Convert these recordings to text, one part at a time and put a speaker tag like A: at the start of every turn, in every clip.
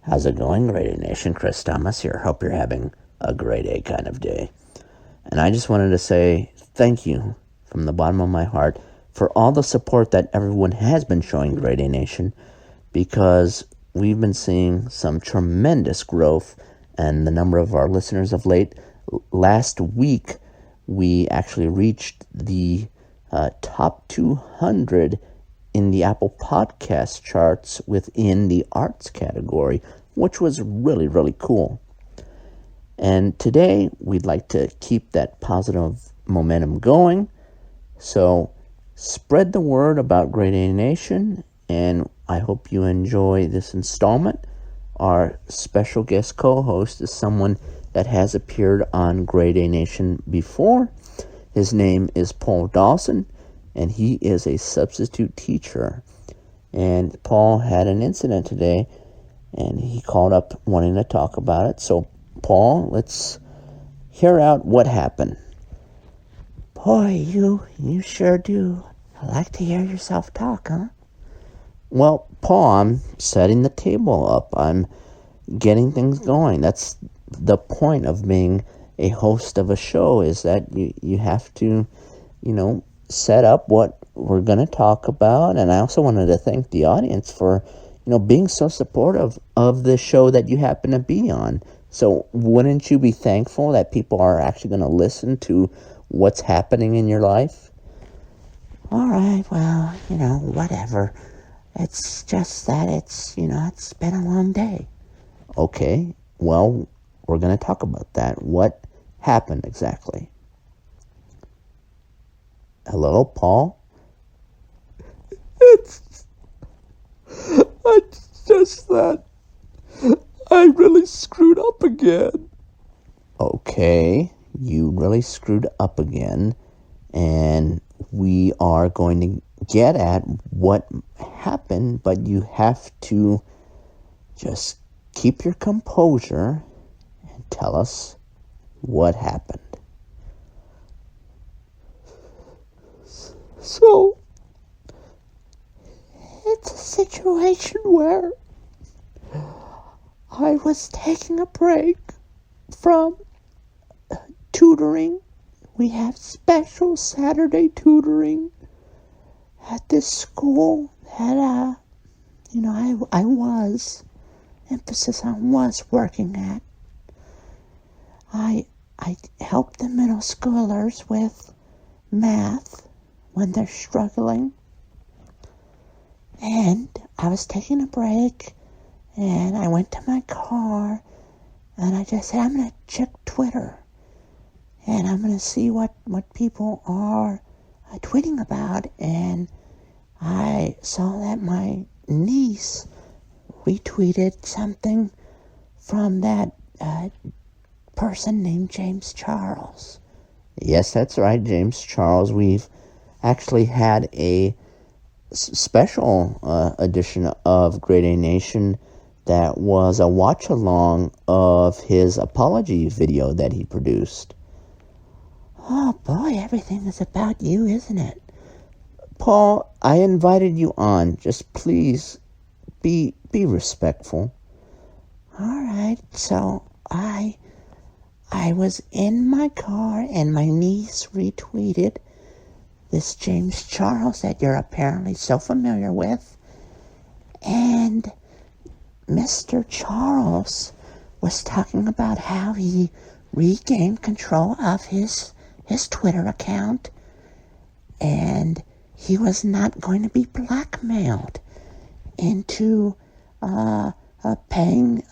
A: How's it going, Grady Nation? Chris Thomas here. Hope you're having a grade A kind of day. And I just wanted to say thank you from the bottom of my heart for all the support that everyone has been showing Grade A Nation, because we've been seeing some tremendous growth and the number of our listeners of late. Last week, we actually reached the top 200 in the Apple Podcast charts within the arts category, which was really, really cool. And today, we'd like to keep that positive momentum going. So spread the word about Grade A Nation, and I hope you enjoy this installment. Our special guest co-host is someone that has appeared on Grade A Nation before. His name is Paul Dawson, and he is a substitute teacher. And Paul had an incident today, and he called up wanting to talk about it. So, Paul, let's hear out what happened.
B: Boy, you sure do. I like to hear yourself talk, huh?
A: Well, Paul, I'm setting the table up. I'm getting things going. That's the point of being a host of a show, is that you have to, set up what we're going to talk about. And I also wanted to thank the audience for, being so supportive of the show that you happen to be on. So wouldn't you be thankful that people are actually going to listen to what's happening in your life?
B: All right, well, whatever. It's just that it's been a long day.
A: Okay, well, we're going to talk about that. What happened exactly? Hello, Paul?
C: It's just that I really screwed up again.
A: Okay, you really screwed up again, and we are going to get at what happened, but you have to just keep your composure and tell us what happened.
B: So, it's a situation where I was taking a break from tutoring. We have special Saturday tutoring at this school that, I was, emphasis on was, working at. I help the middle schoolers with math when they're struggling. And I was taking a break, and I went to my car, and I just said, I'm going to check Twitter, and I'm going to see what people are tweeting about. And I saw that my niece retweeted something from that person named James Charles.
A: Yes, that's right, James Charles. We've actually had a special edition of Grade A Nation that was a watch-along of his apology video that he produced.
B: Oh boy, everything is about you, isn't it?
A: Paul, I invited you on. Just please be respectful.
B: All right, so I was in my car, and my niece retweeted this James Charles that you're apparently so familiar with. And Mr. Charles was talking about how he regained control of his Twitter account, and he was not going to be blackmailed into paying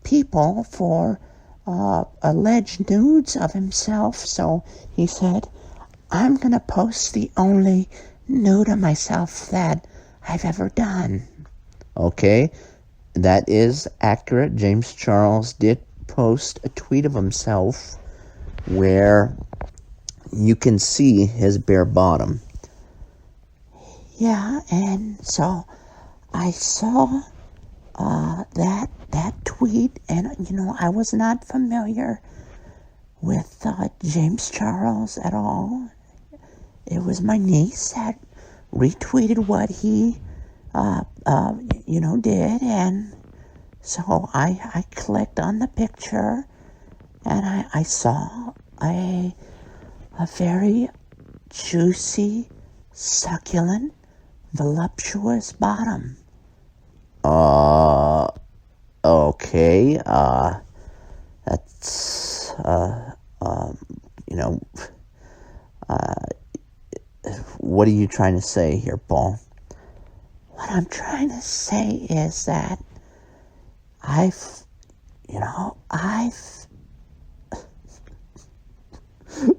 B: people for alleged nudes of himself. So he said, I'm going to post the only nude of myself that I've ever done.
A: Okay, that is accurate. James Charles did post a tweet of himself where you can see his bare bottom.
B: Yeah, and so I saw that tweet, and I was not familiar with James Charles at all. It was my niece that retweeted what he did, and So I clicked on the picture, and I saw a very juicy, succulent, voluptuous bottom.
A: Okay, that's, you know, what are you trying to say here, Paul?
B: What I'm trying to say is that I've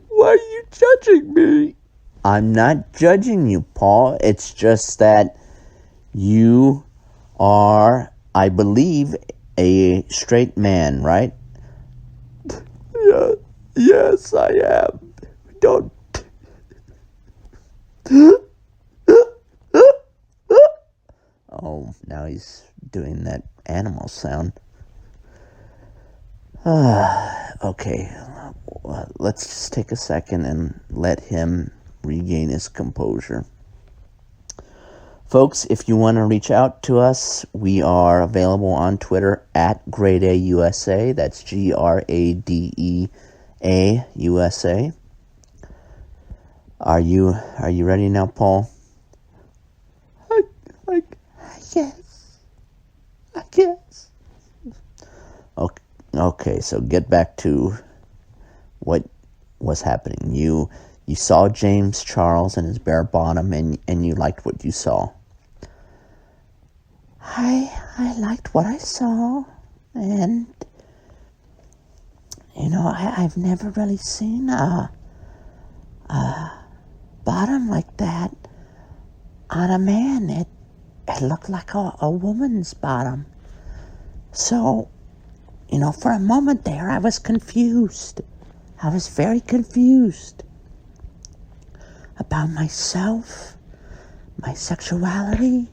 C: Why are you judging me?
A: I'm not judging you, Paul. It's just that you are, I believe, a straight man, right?
C: Yeah, yes, I am. Don't.
A: Oh, now he's doing that animal sound. Okay, let's just take a second and let him regain his composure. Folks, if you want to reach out to us, we are available on Twitter at GradeAUSA. That's GRADEA USA. Are you ready now, Paul?
C: I
B: guess. I guess.
A: Okay, so get back to what was happening. You saw James Charles and his bare bottom, and you liked what you saw.
B: I liked what I saw, and I've never really seen a bottom like that on a man. It looked like a woman's bottom. So, for a moment there, I was confused. I was very confused about myself, my sexuality.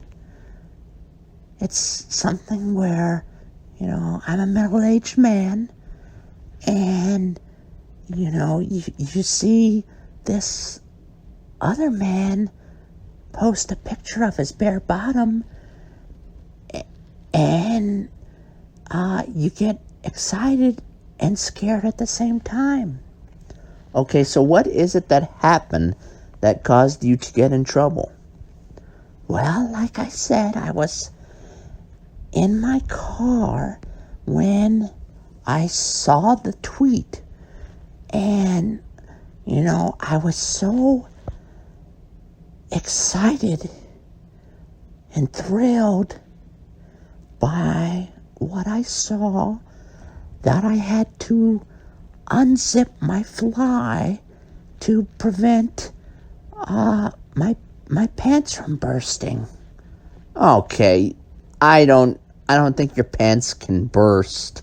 B: It's something where, I'm a middle-aged man, and, you see this other man post a picture of his bare bottom, and you get excited and scared at the same time.
A: Okay, so what is it that happened that caused you to get in trouble?
B: Well, like I said, I was in my car when I saw the tweet, and I was so excited and thrilled by what I saw that I had to unzip my fly to prevent my pants from bursting.
A: Okay, I don't think your pants can burst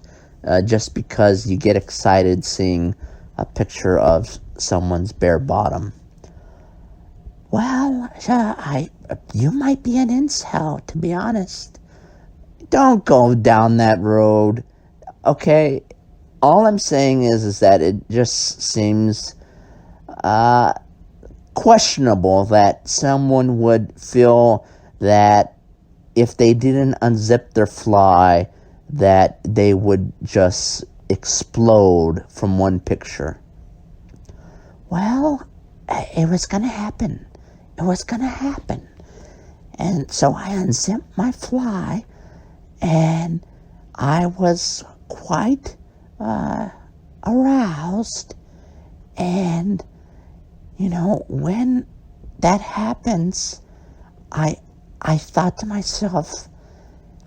A: just because you get excited seeing a picture of someone's bare bottom.
B: Well, you might be an incel, to be honest.
A: Don't go down that road. Okay, all I'm saying is that it just seems questionable that someone would feel that if they didn't unzip their fly, that they would just explode from one picture.
B: Well, it was going to happen. It was going to happen. And so I unzipped my fly, and I was quite aroused. And, when that happens, I thought to myself,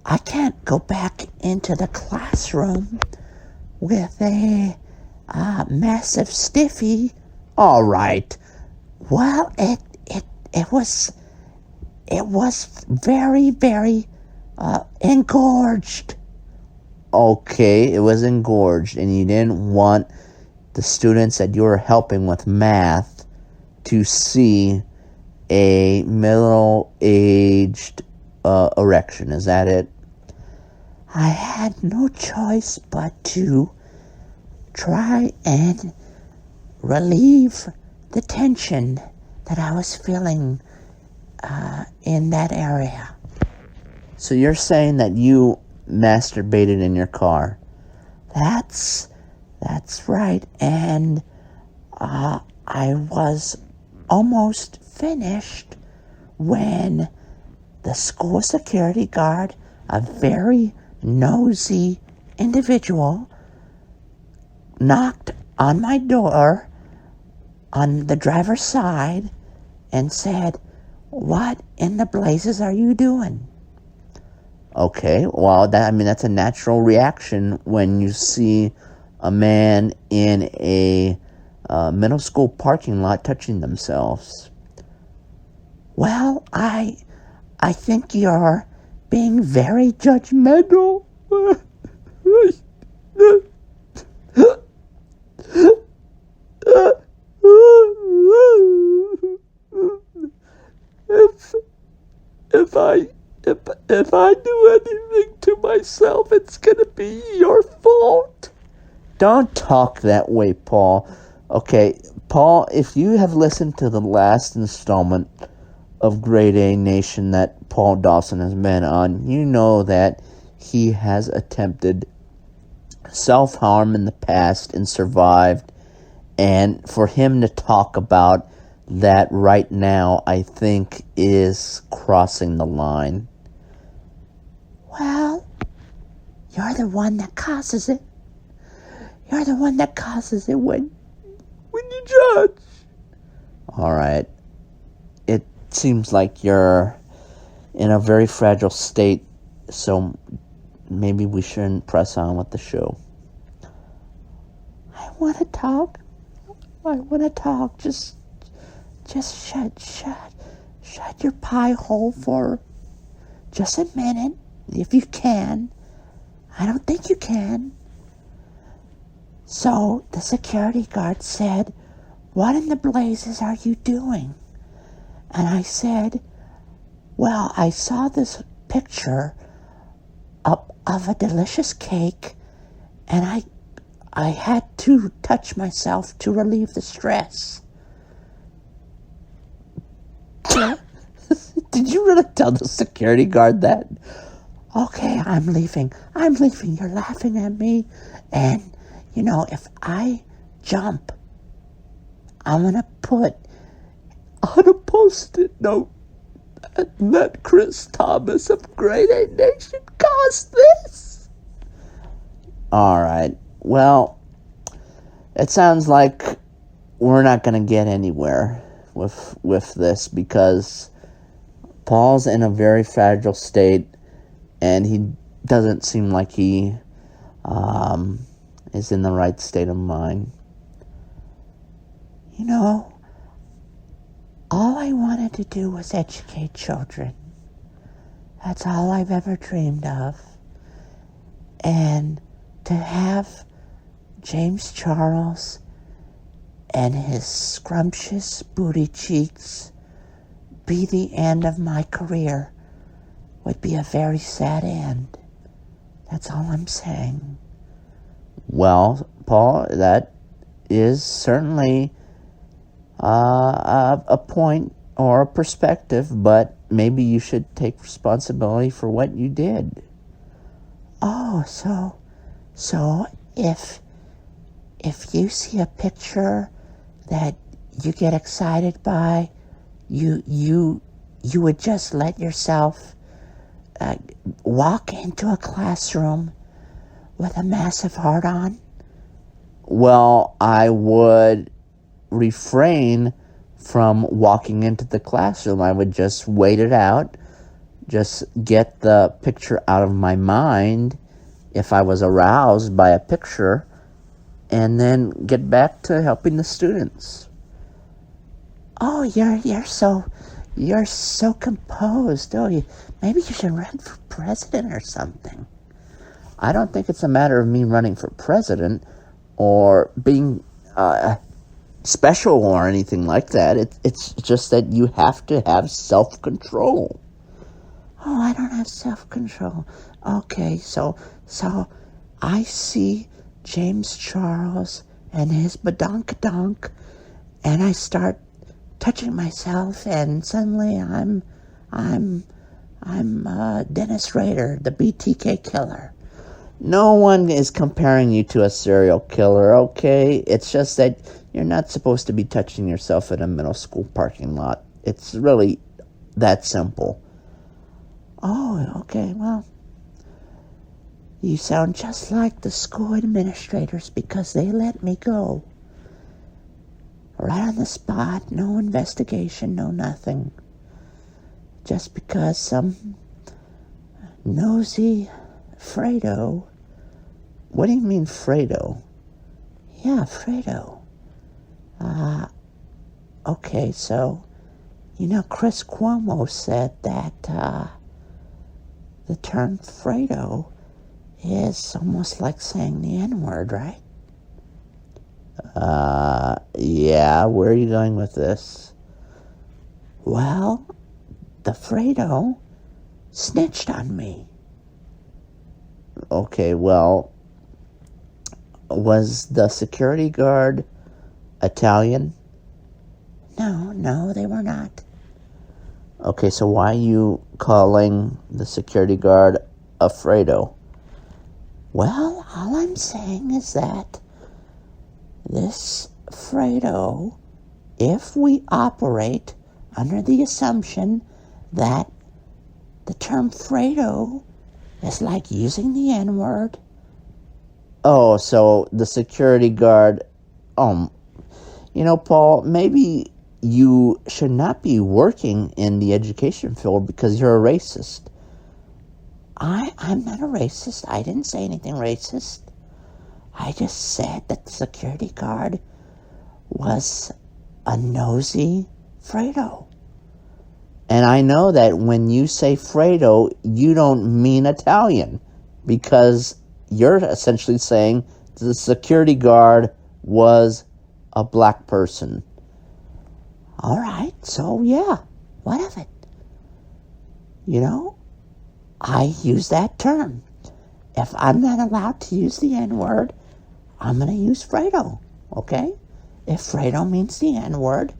B: I can't go back into the classroom with a massive stiffy.
A: All right.
B: Well, it was very, very engorged.
A: Okay, it was engorged, and you didn't want the students that you were helping with math to see a middle-aged erection. Is that it?
B: I had no choice but to try and relieve the tension that I was feeling in that area.
A: So you're saying that you masturbated in your car.
B: That's right. And I was almost finished when the school security guard, a very nosy individual, knocked on my door on the driver's side and said, "What in the blazes are you doing?"
A: Okay, well, that's a natural reaction when you see a man in a middle school parking lot touching themselves.
B: Well, I think you're being very judgmental.
C: If I do anything to myself, it's gonna be your fault.
A: Don't talk that way, Paul. Okay, Paul, if you have listened to the last installment of Grade A Nation that Paul Dawson has been on, you know that he has attempted self-harm in the past and survived. And for him to talk about that right now, I think is crossing the line.
B: Well, you're the one that causes it. You're the one that causes it when you judge.
A: All right. It seems like you're in a very fragile state, so maybe we shouldn't press on with the show.
B: I want to talk. Just shut your pie hole for just a minute, if you can. I don't think you can. So the security guard said, "What in the blazes are you doing?" And I said, "Well, I saw this picture of a delicious cake, and I had to touch myself to relieve the stress."
A: Did you really tell the security guard that?
B: Okay, I'm leaving. You're laughing at me. And, if I jump, I'm going to put
C: On a post-it note, that Chris Thomas of Grade A Nation caused this.
A: All right. Well, it sounds like we're not going to get anywhere with this because Paul's in a very fragile state and he doesn't seem like he is in the right state of mind.
B: All I wanted to do was educate children. That's all I've ever dreamed of. And to have James Charles and his scrumptious booty cheeks be the end of my career would be a very sad end. That's all I'm saying.
A: Well, Paul, that is certainly a point or a perspective, but maybe you should take responsibility for what you did.
B: Oh, so if you see a picture that you get excited by, you would just let yourself walk into a classroom with a massive heart on?
A: Well, I would refrain from walking into the classroom. I would just wait it out, just get the picture out of my mind if I was aroused by a picture, and then get back to helping the students.
B: Oh, you're so composed. Oh, maybe you should run for president or something.
A: I don't think it's a matter of me running for president or being special or anything like that. It's just that you have to have self-control.
B: Oh, I don't have self-control. Okay, so I see James Charles and his badonkadonk, and I start touching myself, and suddenly I'm I'm Dennis Rader, the BTK killer.
A: No one is comparing you to a serial killer, okay? It's just that you're not supposed to be touching yourself in a middle school parking lot. It's really that simple.
B: Oh, okay, well, you sound just like the school administrators because they let me go. Right on the spot, no investigation, no nothing. Just because some nosy Fredo.
A: What do you mean, Fredo?
B: Yeah, Fredo. Okay, so, Chris Cuomo said that the term Fredo is almost like saying the N-word, right?
A: Yeah, where are you going with this?
B: Well, the Fredo snitched on me.
A: Okay, well, was the security guard Italian?
B: No, they were not.
A: Okay, so why are you calling the security guard a Fredo?
B: Well, all I'm saying is that this Fredo, if we operate under the assumption that the term Fredo is like using the N-word.
A: Oh, so the security guard, Paul, maybe you should not be working in the education field because you're a racist.
B: I'm not a racist. I didn't say anything racist. I just said that the security guard was a nosy Fredo.
A: And I know that when you say Fredo, you don't mean Italian, because you're essentially saying the security guard was a black person.
B: All right, so yeah, what of it? I use that term. If I'm not allowed to use the N-word, I'm going to use Fredo, okay? If Fredo means the N-word,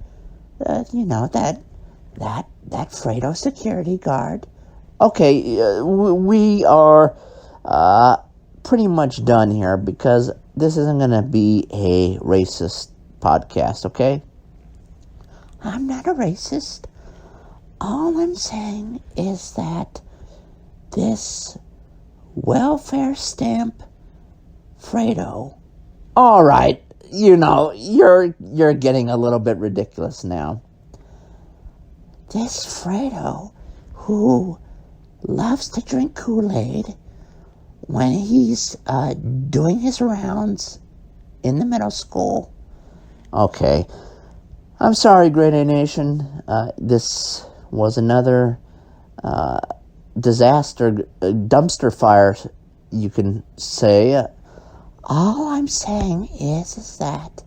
B: that Fredo security guard.
A: Okay, we are pretty much done here because this isn't going to be a racist podcast, okay?
B: I'm not a racist. All I'm saying is that this welfare stamp Fredo.
A: All right, you're getting a little bit ridiculous now.
B: This Fredo who loves to drink Kool-Aid when he's doing his rounds in the middle school.
A: Okay. I'm sorry, Grade A Nation. This was another disaster, dumpster fire, you can say.
B: All I'm saying is that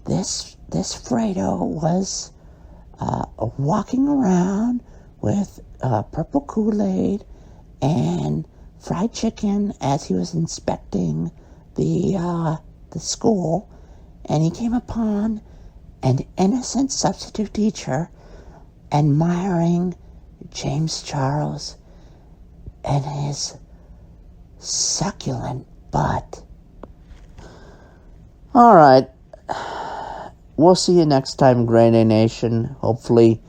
B: this Fredo was walking around with purple Kool-Aid and fried chicken as he was inspecting the school, and he came upon an innocent substitute teacher admiring James Charles and his succulent butt.
A: All right. We'll see you next time, Grade A Nation. Hopefully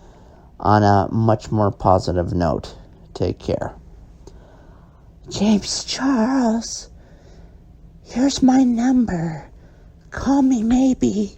A: on a much more positive note. Take care.
B: James Charles, here's my number. Call me maybe.